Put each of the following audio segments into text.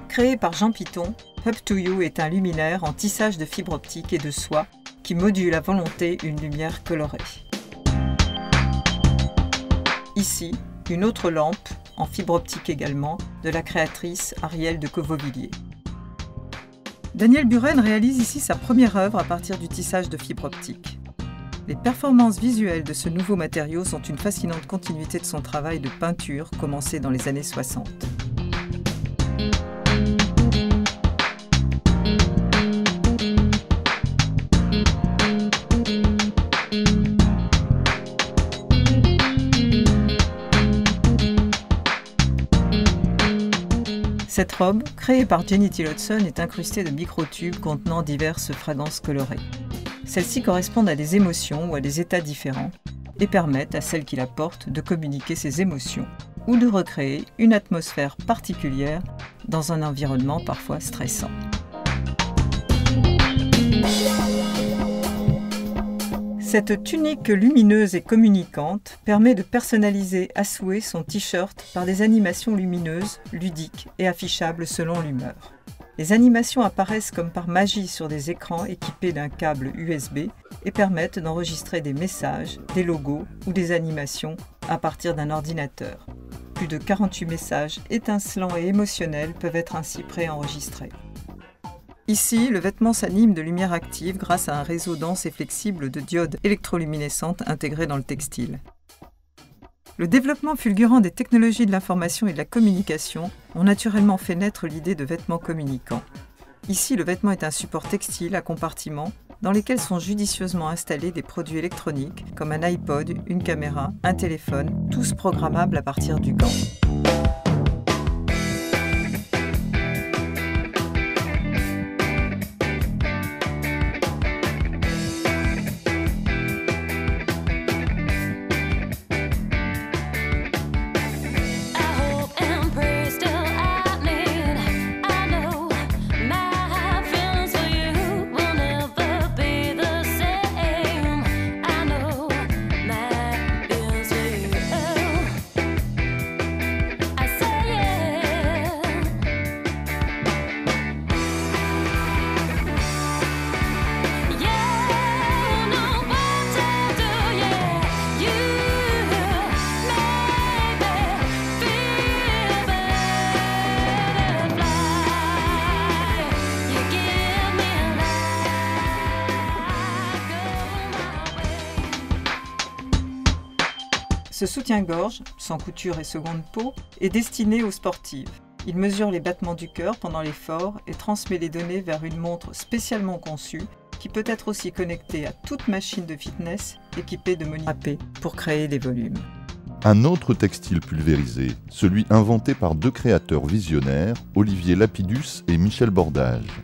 Créé par Jean Piton, Up2You est un luminaire en tissage de fibre optique et de soie qui module à volonté une lumière colorée. Ici, une autre lampe, en fibre optique également, de la créatrice Arielle de Covovilliers. Daniel Buren réalise ici sa première œuvre à partir du tissage de fibre optique. Les performances visuelles de ce nouveau matériau sont une fascinante continuité de son travail de peinture commencé dans les années 60. Cette robe, créée par Jenny Tillotson, est incrustée de microtubes contenant diverses fragrances colorées. Celles-ci correspondent à des émotions ou à des états différents et permettent à celle qui la porte de communiquer ses émotions ou de recréer une atmosphère particulière dans un environnement parfois stressant. Cette tunique lumineuse et communicante permet de personnaliser à souhait son t-shirt par des animations lumineuses, ludiques et affichables selon l'humeur. Les animations apparaissent comme par magie sur des écrans équipés d'un câble USB et permettent d'enregistrer des messages, des logos ou des animations à partir d'un ordinateur. Plus de 48 messages étincelants et émotionnels peuvent être ainsi préenregistrés. Ici, le vêtement s'anime de lumière active grâce à un réseau dense et flexible de diodes électroluminescentes intégrées dans le textile. Le développement fulgurant des technologies de l'information et de la communication ont naturellement fait naître l'idée de vêtements communicants. Ici, le vêtement est un support textile à compartiments dans lesquels sont judicieusement installés des produits électroniques comme un iPod, une caméra, un téléphone, tous programmables à partir du gant. Ce soutien-gorge, sans couture et seconde peau, est destiné aux sportives. Il mesure les battements du cœur pendant l'effort et transmet les données vers une montre spécialement conçue qui peut être aussi connectée à toute machine de fitness équipée de moniteurs pour créer des volumes. Un autre textile pulvérisé, celui inventé par deux créateurs visionnaires, Olivier Lapidus et Michel Bordage.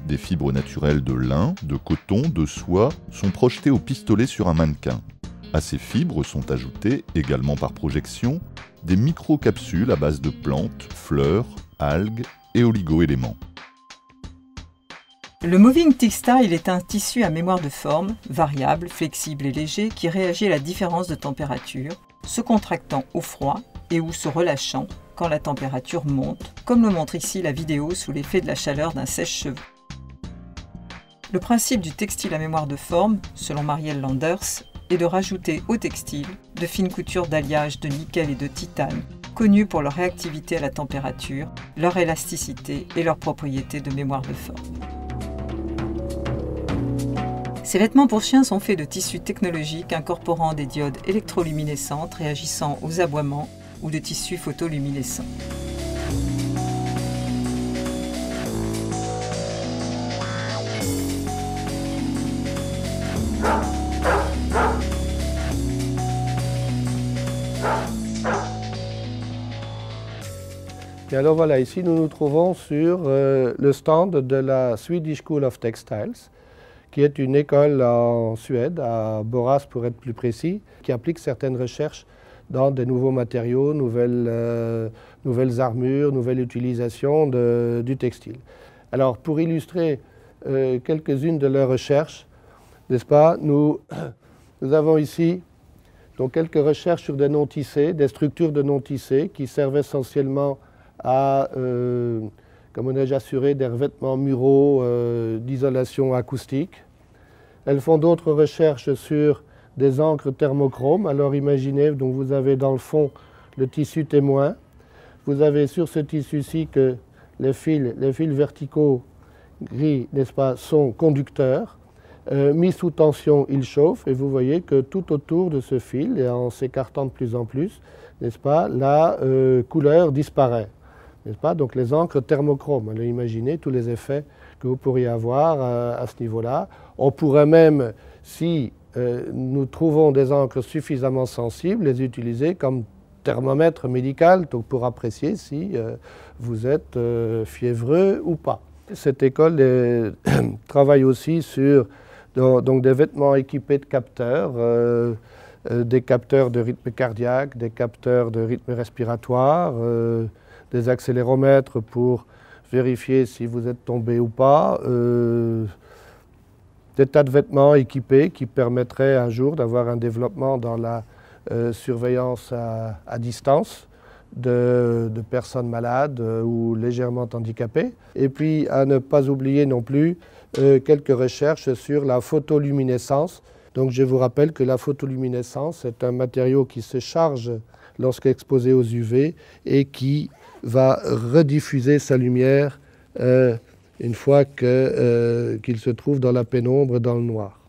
Des fibres naturelles de lin, de coton, de soie sont projetées au pistolet sur un mannequin. À ces fibres sont ajoutées, également par projection, des microcapsules à base de plantes, fleurs, algues et oligo-éléments. Le Moving Textile est un tissu à mémoire de forme, variable, flexible et léger, qui réagit à la différence de température, se contractant au froid et ou se relâchant quand la température monte, comme le montre ici la vidéo sous l'effet de la chaleur d'un sèche-cheveux. Le principe du textile à mémoire de forme, selon Marielle Landers, est de rajouter au textile de fines coutures d'alliage de nickel et de titane, connues pour leur réactivité à la température, leur élasticité et leurs propriétés de mémoire de forme. Ces vêtements pour chiens sont faits de tissus technologiques incorporant des diodes électroluminescentes réagissant aux aboiements ou de tissus photoluminescents. Et alors voilà, ici nous nous trouvons sur le stand de la Swedish School of Textiles, qui est une école en Suède, à Borås pour être plus précis, qui applique certaines recherches dans de nouveaux matériaux, nouvelles armures, nouvelle utilisation du textile. Alors, pour illustrer quelques-unes de leurs recherches, n'est-ce pas, nous avons ici donc, quelques recherches sur des non tissés, des structures de non tissés qui servent essentiellement à, comme on a déjà assuré, des revêtements muraux d'isolation acoustique. Elles font d'autres recherches sur des encres thermochromes. Alors imaginez, donc vous avez dans le fond le tissu témoin. Vous avez sur ce tissu-ci que les fils verticaux gris, n'est-ce pas, sont conducteurs. Mis sous tension, il chauffe et vous voyez que tout autour de ce fil, et en s'écartant de plus en plus, n'est-ce pas, la couleur disparaît. N'est-ce pas? Donc les encres thermochromes, alors imaginez tous les effets que vous pourriez avoir à ce niveau-là. On pourrait même, si nous trouvons des encres suffisamment sensibles, les utiliser comme thermomètre médical, donc pour apprécier si vous êtes fiévreux ou pas. Cette école travaille aussi sur donc des vêtements équipés de capteurs, des capteurs de rythme cardiaque, des capteurs de rythme respiratoire, des accéléromètres pour vérifier si vous êtes tombé ou pas, des tas de vêtements équipés qui permettraient un jour d'avoir un développement dans la surveillance à distance de personnes malades ou légèrement handicapées. Et puis à ne pas oublier non plus quelques recherches sur la photoluminescence. Donc je vous rappelle que la photoluminescence est un matériau qui se charge lorsqu'exposé aux UV et qui va rediffuser sa lumière une fois qu'il se trouve dans la pénombre, dans le noir.